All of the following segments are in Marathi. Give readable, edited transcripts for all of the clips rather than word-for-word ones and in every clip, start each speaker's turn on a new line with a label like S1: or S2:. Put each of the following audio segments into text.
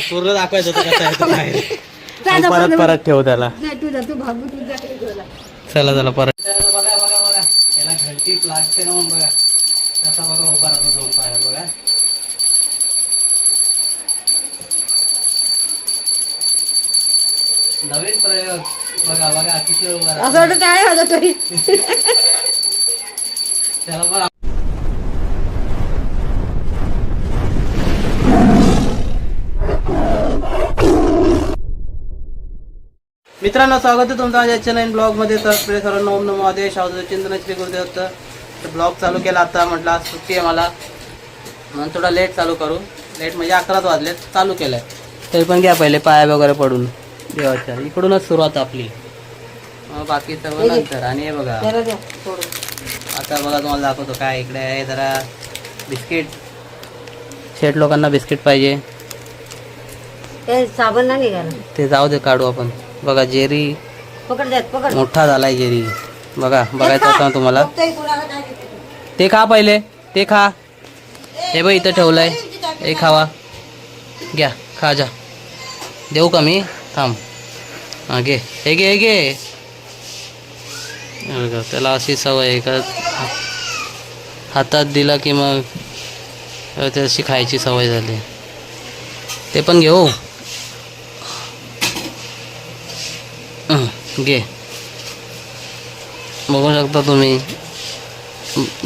S1: पूर्ण दाखवायचं होतं कसं आहे तो बाहेर. परत परत ठेव त्याला. चला चला परत. बघा बघा बघा याला घंटी लागते ना म्हणून बघा कसा बघा उभा राहतो दोन पायावर बघा. नवीन प्रयोग बघा बघा किती उभा राहतो. त्याला बघा. मित्रांनो स्वागत आहे तुमचं माझ्या चॅनल ब्लॉग मध्ये. तर आपले सर्वांना ओम नमो आदेश चिंतन श्री गुरुदेव होतं. तर ब्लॉग चालू केला आता. म्हटलं आज सुट्टी आहे मला म्हणून थोडा लेट चालू करू. लेट म्हणजे 11 वाजलेत चालू केलंय. तरी पण घ्या पहिले पाया वगैरे पडून देवाच्या. इकडूनच सुरुवात आपली, बाकी सगळं नंतर. आणि हे बघा आता बघा तुम्हाला दाखवतो काय इकडे आहे. जरा बिस्किट, शेठ लोकांना बिस्किट पाहिजे.
S2: साबण नाही निघाला
S1: ते जाऊ दे काढू आपण. बघा जेरी मोठा झालाय जेरी. बघा बघायचं असं तुम्हाला. ते खा पहिले, ते खा. हे बघ इथं ठेवलंय, हे खावा. घ्या खा जा. देऊ का मी? थांब. हा घे, हे घे हे घे. त्याला अशी सवय आहे का हातात दिला की मग त्याची खायची सवय झाली. ते पण घेऊ. घे. बघू शकता तुम्ही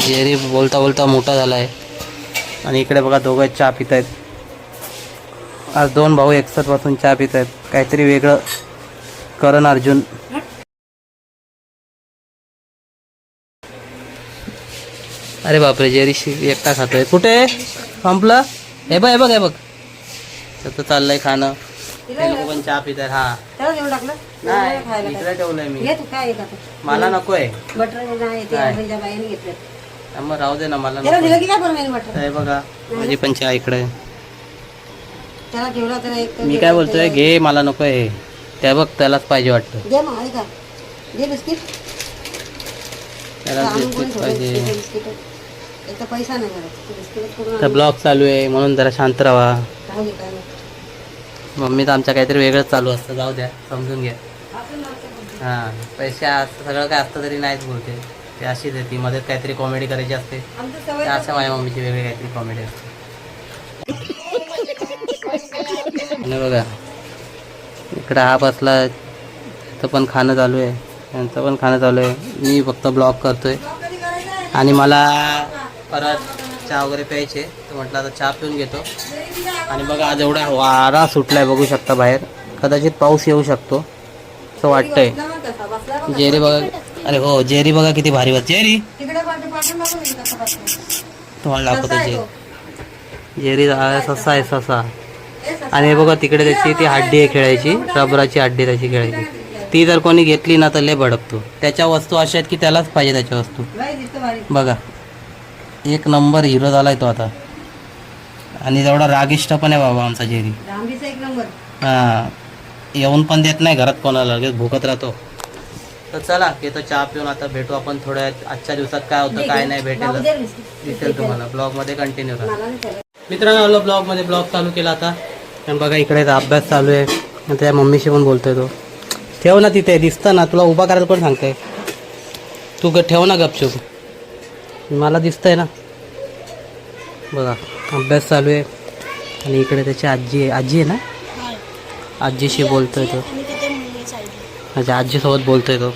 S1: जेरी बोलता बोलता मोठा झालाय. आणि इकडे बघा दोघं चहा पित आहेत. आज 2 भाऊ एकसाथ पासून चहा पित आहेत. काहीतरी वेगळं करण अर्जुन. अरे बापरे जेरी एकटा खातोय. कुठे संपलं? हे बघ हे बघ हे बघ त्याचं चाललंय खाणं. ते लोक पण चहा पित आहेत. हा नाही इकडे ठेवलंय मी. मला नकोय. मग राहू दे ना मला. हे बघा माझी पण चहा इकडे. मी काय बोलतोय घे, मला नकोय हे. त्या बघ त्यालाच पाहिजे वाटतं. त्याला बिस्किट पाहिजे. तर ब्लॉग चालू आहे म्हणून जरा शांत राहा. मम्मी तर आमच्या काहीतरी वेगळंच चालू असतं. जाऊ द्या, समजून घ्या. हां पैसे सगळं काय असतं तरी नाहीच बोलते. ते अशीच आहे ती. मध्ये काहीतरी कॉमेडी करायची असते. असं माझ्या मम्मीची वेगळी काहीतरी कॉमेडी असते. आणि बघा इकडं हा बसला. तर पण खाणं चालू आहे, त्यांचं पण खाणं चालू आहे. मी फक्त ब्लॉग करतोय. आणि मला परत चहा वगैरे प्यायचे. तर म्हटलं आता चहा पिऊन घेतो. आणि बघा आज एवढा वारा सुटलाय बघू शकता बाहेर. कदाचित पाऊस येऊ शकतो असं वाटतंय. जेरी बघा. अरे हो जेरी बघा किती भारी बस. जेरी तुम्हाला दाखवतो. जेरी ससा आहे ससा. आणि हे बघा तिकडे त्याची ती हड्डी आहे खेळायची, रबराची हड्डी त्याची खेळायची. ती जर कोणी घेतली ना तर लय भडकतो. त्याच्या वस्तू अशा आहेत की त्यालाच पाहिजे त्याच्या वस्तू. बघा एक नंबर हिरो झालाय तो आता. आणि तेवढा रागिष्ट पण आहे बाबा आमचा जेरी. हा येऊन पण देत नाही घरात कोणाला, लगेच भुकत राहतो. तर चला घेतो चहा पिऊन. आता भेटू आपण थोड्या आजच्या दिवसात काय होतं काय नाही भेटेल दिसेल तुम्हाला. ब्लॉगमध्ये कंटिन्यू करा. मित्रांनो ब्लॉगमध्ये ब्लॉग चालू केला आता. आणि बघा इकडे अभ्यास चालू आहे. त्या मम्मीशी पण बोलतोय तो. ठेव ना तिथे दिसतं ना तुला. उभा करायला कोण सांगतंय? तू ठेव ना गपचूप. मला दिसतंय ना. बघा अभ्यास चालू आहे. आणि इकडे त्याची आजी आहे ना. आजीशी बोलतोय तो. माझ्या आजीसोबत बोलतोय तो.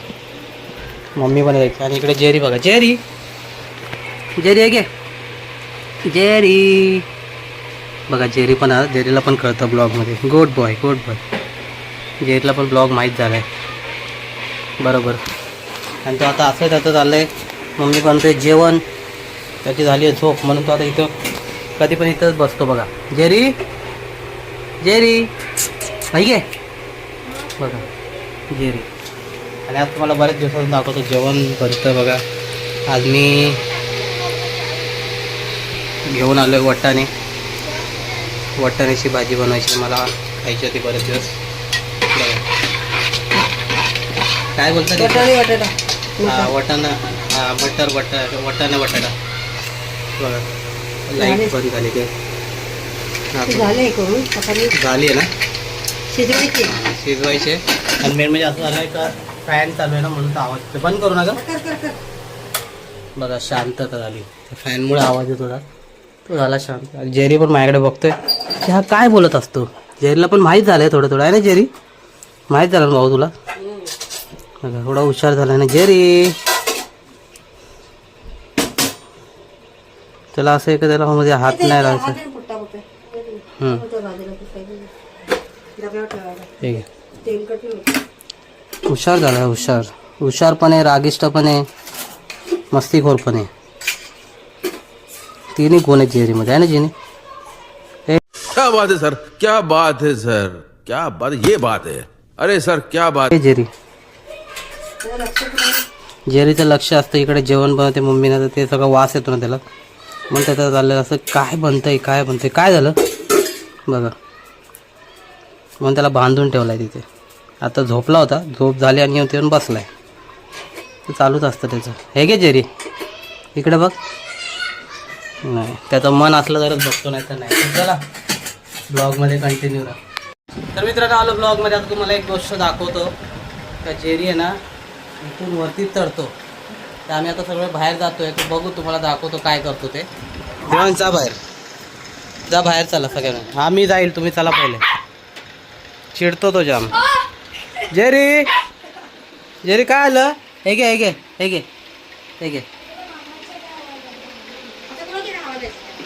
S1: मम्मी पण आहे. आणि इकडे जेरी बघा. जेरी जेरी आहे गे जेरी. बघा जेरी पण जेरीला पण कळतं ब्लॉगमध्ये. Good boy good boy. जेरीला पण ब्लॉग माहीत झाला आहे बरोबर. आणि तो आता असं त्याचं चाललं आहे. मम्मी पण ते जेवण त्याची झाली आहे झोप म्हणून तो आता इथं कधी पण इथंच बसतो. बघा जेरी जेरी नाही गे बघा जेरी. आणि आज तुम्हाला बरेच दिवसातून दाखवतो जेवण करतं बघा. आज मी घेऊन आलो आहे वाटाणे. वाटाण्याची भाजी बनवायची मला, खायची होती बरेच दिवस. बघा काय बोलतात वाटाणा. बटर वटाणा बघा लाईट पण झाली ते
S2: झाले करून सकाळी
S1: झाली आहे ना
S2: शिजवायची.
S1: शिजवायचे. आणि मेन म्हणजे असं झालंय का फॅन चालू आहे ना म्हणून तर आवाज येतो. बंद करू नका. बघा शांतता झाली. फॅनमुळे आवाज येतो थोडा तो झाला शांत. आणि जेरी पण माझ्याकडे बघतोय की हा काय बोलत असतो. जेरीला पण माहीत झालंय थोडं आहे ना जेरी. माहीत झालं ना भाऊ तुला. बघा थोडा हुशार झाला ना जेरी. त्याला असं आहे का त्याला मध्ये हात नाही लावायचा. हुशार झाला हुशारपणे रागिष्टपणे मस्तीखोरपणे तिन्ही गुण आहेत जेरीमध्ये आहे ना जेनी.
S3: क्या बात है सर, क्या बात है सर, क्या बात, ये बात है. अरे सर क्या बात.
S1: जेरीचं लक्ष असतं इकडे जेवण बनवते मम्मीनं तर ते सगळं वास येतो ना त्याला. मग त्याचं चाललं असं काय बनतंय काय झालं बघा. म्हणून त्याला बांधून ठेवलाय तिथे. आता झोपला होता. झोप झाली आणि येऊन बसलाय. चालूच असतं त्याचं. हे घे जेरी इकडे बघ. नाही त्याचं मन असलं तरच बघतो नाही तर नाही. चला ब्लॉगमध्ये कंटिन्यू राहा. तर मित्रांनो आलो ब्लॉगमध्ये. आता तुम्हाला एक गोष्ट दाखवतो. का जेरी आहे ना इथून वरती चढतो. तर आम्ही आता सगळं बाहेर जातोय. तर बघू तुम्हाला दाखवतो काय करतो ते. जा बाहेर चला सगळ्यांना. हा मी जाईल तुम्ही चला पहिले. चिडतो तो जाम. जेरी काय आलं. हे घे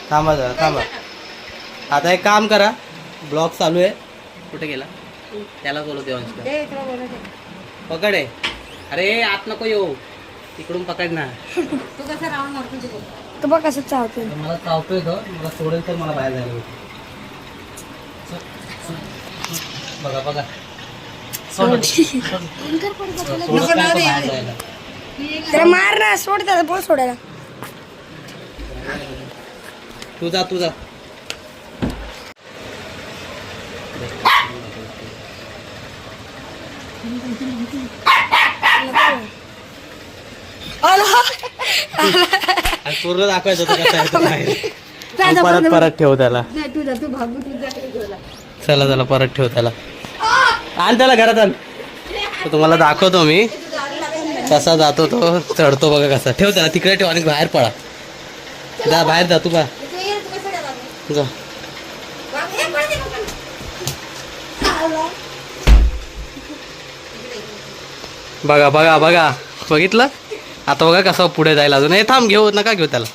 S1: थांबा. आता एक काम करा. ब्लॉग चालू आहे. कुठे गेला त्याला बोलू देवांश. पकड आहे. अरे आत नको येऊ तिकडून पकड ना.
S2: तू बघ कसं चावतोय.
S1: मला चावतोय तो. मला सोडेल तर मला बाहेर जायला. बघा
S2: त्याला मार ना. सोड त्याला. बोल सोडायला.
S1: तू जा पूर्ण दाखवायचं होतं कसं आहे तो बाहेर. परत ठेव त्याला. चला परत ठेव त्याला. आण त्याला घरात आण. तुम्हाला दाखवतो मी कसा जातो तो. चढतो बघा कसा. ठेव त्याला तिकडे ठेव आणि बाहेर पळा. जा बाहेर जा तू. जा बघा बघितलं. आता बघा कसं पुढे जायला. अजून हे थांब. घेऊ त्याला.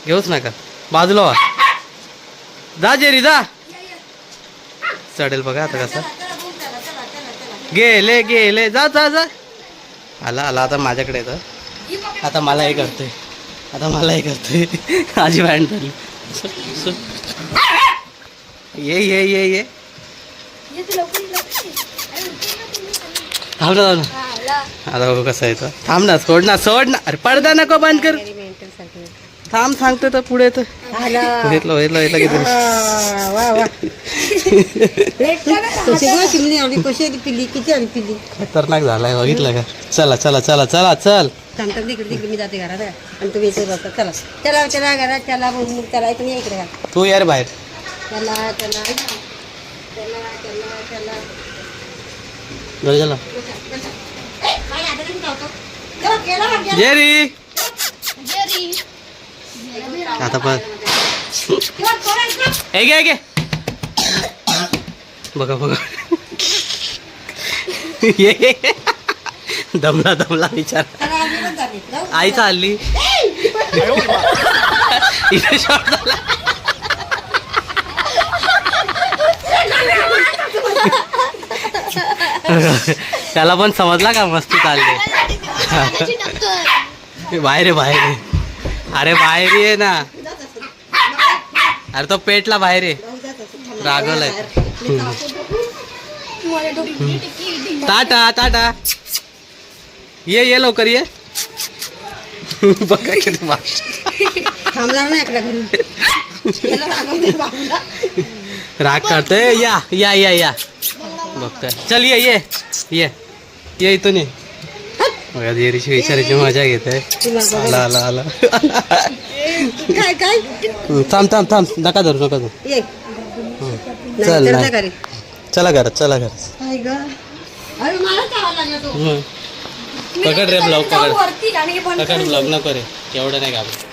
S1: घेऊच नका. बाजूला व्हा. जा जेरी जा. चढेल बघा आता कसा. गेले जा. आला आता माझ्याकडे येतं. आता मला हे करतोय. माझी बँड झाली. ये थांब ना. आता बघू कसं येतं. थांब ना. सोड ना. अरे पडदा नको बंद कर. थांब सांगतो तर पुढे तर घेतलं किती. खतरनाक झालाय बघितलं का. चल.
S2: मी जाते घरात आणि तुम्ही इथे बसता. चला घरात चला तुम्ही इकडे.
S1: तू यार बाहेर.
S2: चला
S1: जेरी आता पण हे घे बघा ये दमला विचार. आईचा हल्ली इथे शॉट झाला. त्याला पण समजला का मस्ती चालते. बाहेर अरे बाहेर ये ना. अरे तो पेटला बाहेर आहे. रागवलाय. टाटा ये लवकर ये. बघा किती राग करतोय. या बघतोय. चल ये इथून ये. बघा जेरीची विचारायची मजा घेत आहे. आला आला आला.
S2: काय काय
S1: थांब थांब थांब नका धरू नका धरू.
S2: ये
S1: चल
S2: नाही,
S1: नाही.
S2: चल घरी.
S1: चला घरात चला घरात.
S2: काय ग? अरे मला चावायला लागला तो.
S1: पकड रे ब्लॉग पकड
S2: वरती गाणी घे पण
S1: पकड ब्लॉग नको रे एवढं नाही घाबरत.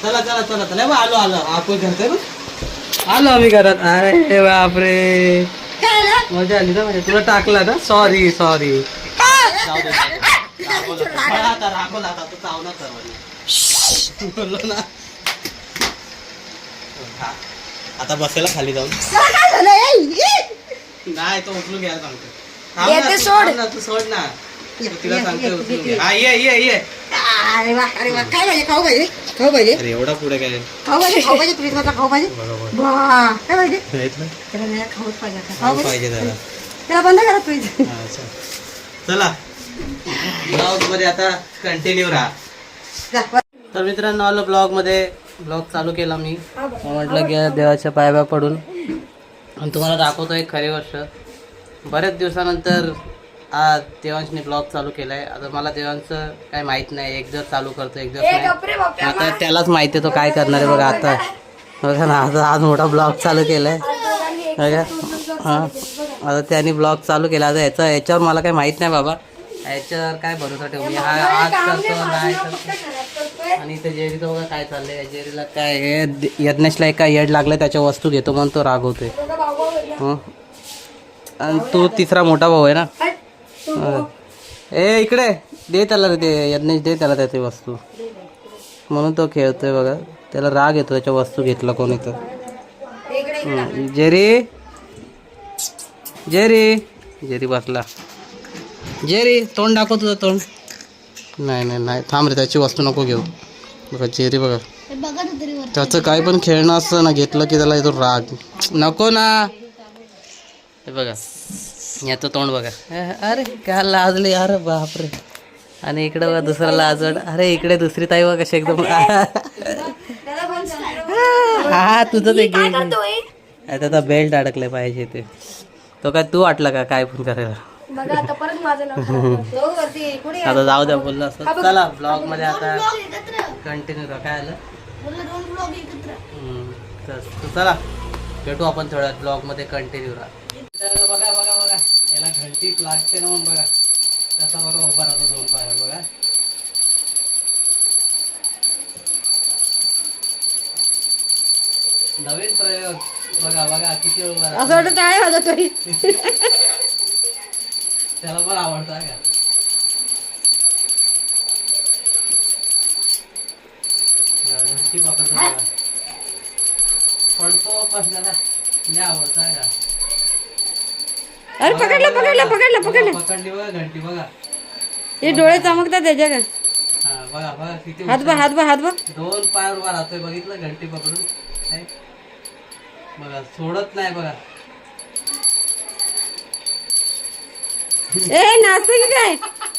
S1: चला चला चला चला बा, आलो आलो आपण घरचं बघ. आलो आम्ही घरात. अरे बापरे मजा आली ना म्हणजे तुला टाकला ना. Sorry sorry. बोललो ना. आता बसायला खाली जाऊन नाही तो उचलून घ्यायला सांगतो. सोड ना तू सोड ना. तिला सांगते उचलून घे. हा ये ये ये.
S2: अरे वा अरे वा काय पाहिजे खाऊ पाहिजे खाऊ पाहिजे
S1: अरे एवढा पुढे काय
S2: खाऊ पाहिजे प्लीज मला खाऊ पाहिजे
S1: बरोबर
S2: वा काय पाहिजे
S1: घेतलं?
S2: त्याला नाही खाऊच पाहिजे आता.
S1: खाऊ
S2: खाऊ पाहिजे
S1: पाहिजे त्याला.
S2: त्याला बंद करा प्लीज.
S1: हा, चला ब्लॉग मध्ये आता कंटिन्यू राहा. तर मित्रांनो आलो ब्लॉग मध्ये. ब्लॉग चालू केला मी. म्हटलं की देवाच्या पाया पडून आणि तुम्हाला दाखवतो एक खरी गोष्ट. बऱ्याच दिवसानंतर आज देवांशने ब्लॉग चालू केलाय. आता मला देवांचं काय माहित नाही. एक दिवस चालू करतो एक दिवस नाही. आता त्यालाच माहिती आहे तो काय करणार आहे. बघा आता बघा ना आज मोठा ब्लॉग चालू केलाय बघा. हां आता त्यांनी ब्लॉग चालू केला. आता याच्यावर मला काही माहित नाही बाबा. याच्यावर काय भरोसा ठेवू मी. हा आज करतो नाही करतो. आणि इथे जेरीचं बघा काय चाललंय. जेरीला काय यज्ञेशला एक काय येड लागलं त्याच्या वस्तू घेतो म्हणून तो रागवतोय. आणि तो तिसरा मोठा भाऊ आहे ना. ए इकडे दे त्याला ते यज्ञेश दे त्याला त्याची वस्तू म्हणून तो खेळतोय बघा. त्याला राग येतो त्याच्या वस्तू घेतला कोणी तर. जेरी जेरी जेरी बसला. जेरी तोंड दाखव तुझं तोंड. नाही नाही नाही थांब रे त्याची वस्तू नको घेऊ. बघा जेरी बघा त्याचं काय पण खेळणं असतं ना घेतलं की त्याला येतो राग. नको ना. हे बघा याचं तोंड बघा. अरे काय लाजले अरे बापरे. आणि इकडे बघा दुसरा लाजड. अरे इकडे दुसरी ताई बघा कशी एकदम. हा तुझं ते गेम आता बेल्ट अडकले पाहिजे ते. तो काय तू वाटला का काय पण करायला. आता जाऊ द्या बोललं असं. चला ब्लॉग मध्ये आता कंटिन्यू राहा. काय आलं तर चला भेटू आपण थोड्या ब्लॉग मध्ये कंटिन्यू राहा. बघा बघा बघा याला घंटी लागते ना म्हणून बघा कसा बघा उभा राहतो दोन पायावर बघा. नवीन प्रयोग बघा बघा किती उभा राहतो.
S2: असं वाटत काय होतं तरी
S1: त्याला पण आवडतं का. घंटी पकडतो बघा. पडतो पण त्याला लय आवडतं का.
S2: अरे पकडलं पकडलं पकडलं पकडलं
S1: पकडली बघा घंटी बघा.
S2: हे डोळे चमकतात त्याच्या का.
S1: हा बघा बघा किती
S2: हात बघ हात बघ हात बघ.
S1: दोन पायावर उभा राहतोय बघितलं घंटी पकडून. काय बघा सोडत नाही बघा.
S2: ए नाचतो की काय.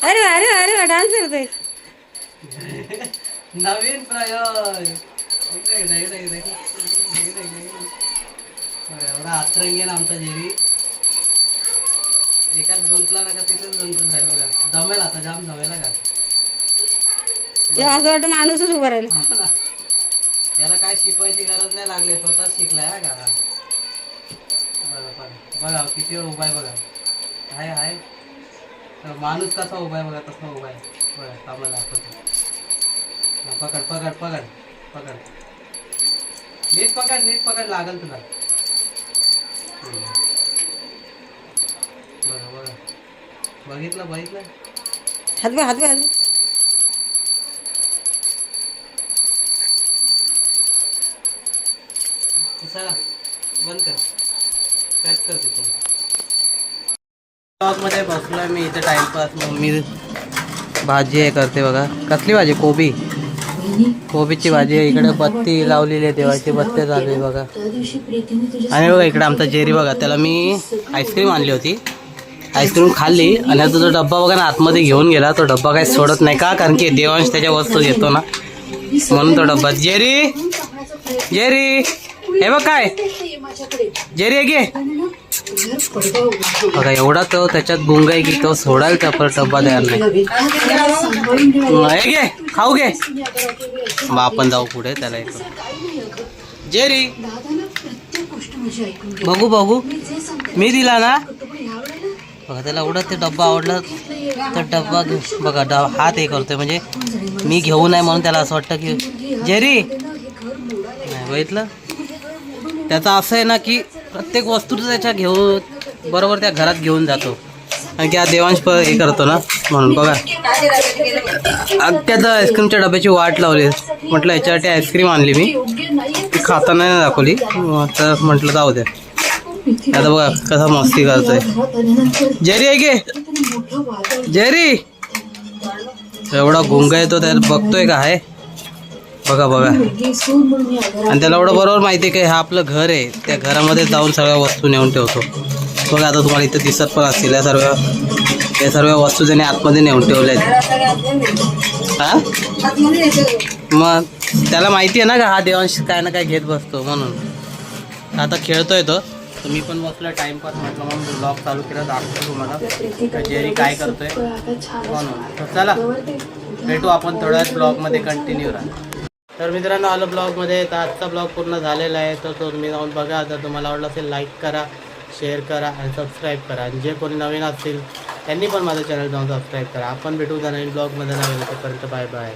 S2: अरे अरे अरे डान्स करतोय.
S1: नवीन प्रयोग. एवढा आत्रंगी ना आमचा जेरी. एकाच गुंतला ना का तिथेच गुंतून जाईल बघा. जमेल आता जाम जमेला का.
S2: असं वाटतं माणूसच उभा राहिला.
S1: याला काय शिकवायची गरज नाही लागली स्वतःच शिकलाय हा का. बघा बघा किती वेळ उभा आहे बघा. आहे आहे माणूस कसा उभा आहे बघा तसा उभा आहे बघा. कामाला दाखवतो. पकड पकड पकड पकड नीट पकड लागल तुला. बघा बघा बघितलं बघितलं.
S2: हात बघ हात बघ हात बघ.
S1: चला बंद कर कट कर तिथून. ब्लॉग मध्ये बसलोय मी इथे टाइमपास. मम्मी भाजी हे करते बघा. कसली भाजी. कोबीची भाजी आहे. इकडे बत्ती लावलेली आहे देवाची. बत्ती चालू आहे बघा. आणि बघा इकडे आमचा जेरी बघा. त्याला मी आईस्क्रीम आणली होती. आईस्क्रीम खाल्ली आणि आता तो डब्बा बघा ना आतमध्ये घेऊन गेला. तो डब्बा काही सोडत नाही का कारण की देवांश त्याच्या वस्तू घेतो ना म्हणून तो डब्बा. जेरी जेरी हे बघ काय जेरी घे बघा एवढा तो त्याच्यात गुंग आहे की तो सोडायला त्या परत डब्बा तयार नाही. हे घे खाऊ घे. मग आपण जाऊ पुढे त्याला एक जेरी बघू बघू मी दिला ना. बघा त्याला एवढं ते डब्बा आवडला तर डब्बा बघा हात हे करतोय म्हणजे मी घेऊ नये म्हणून त्याला असं वाटतं की जेरी नाही बघितलं. त्याचा असं आहे ना की प्रत्येक वस्तू त्याच्या घेऊन बरोबर त्या घरात घेऊन जातो आणि की हा देवांश हे करतो ना म्हणून. बघा त्याचा आईस्क्रीमच्या डब्याची वाट लावली. म्हटलं याच्यासाठी आईस्क्रीम आणली मी ती खाताना नाही दाखवली तर म्हटलं जाऊ द्या. आता बघा कसा मस्ती करतोय. जेरी आहे गे जेरी एवढा गुंगा येतो त्याला बघतोय का आहे. बघा बघा आणि त्याला एवढं बरोबर माहिती आहे की हा आपलं घर आहे. त्या घरामध्ये जाऊन सगळ्या वस्तू नेऊन ठेवतो. बघा आता तुम्हाला इथं दिसत पण असतील या सर्व वस्तू त्याने आतमध्ये नेऊन ठेवल्या आहेत. हा मग त्याला माहिती आहे ना का हा देवांश काय ना काय घेत बसतो म्हणून. आता खेळतोय तो. तर मी पण बसलो टाइमपास म्हटलं म्हणून ब्लॉग चालू केला दाखवतो तुम्हाला जेरी काय करतोय म्हणून. तर चला भेटू आपण थोड्या ब्लॉगमध्ये कंटिन्यू राहा. तर मित्रांनो आलो ब्लॉगमध्ये. तर आजचा ब्लॉग पूर्ण झालेला आहे तर तो तुम्ही जाऊन बघा. जर तुम्हाला आवडलं असेल लाईक करा, शेअर करा आणि सबस्क्राईब करा. आणि जे कोणी नवीन असतील त्यांनी पण माझं चॅनल जाऊन सबस्क्राईब करा. आपण भेटू नवीन ब्लॉगमध्ये. नवीन तोपर्यंत बाय बाय.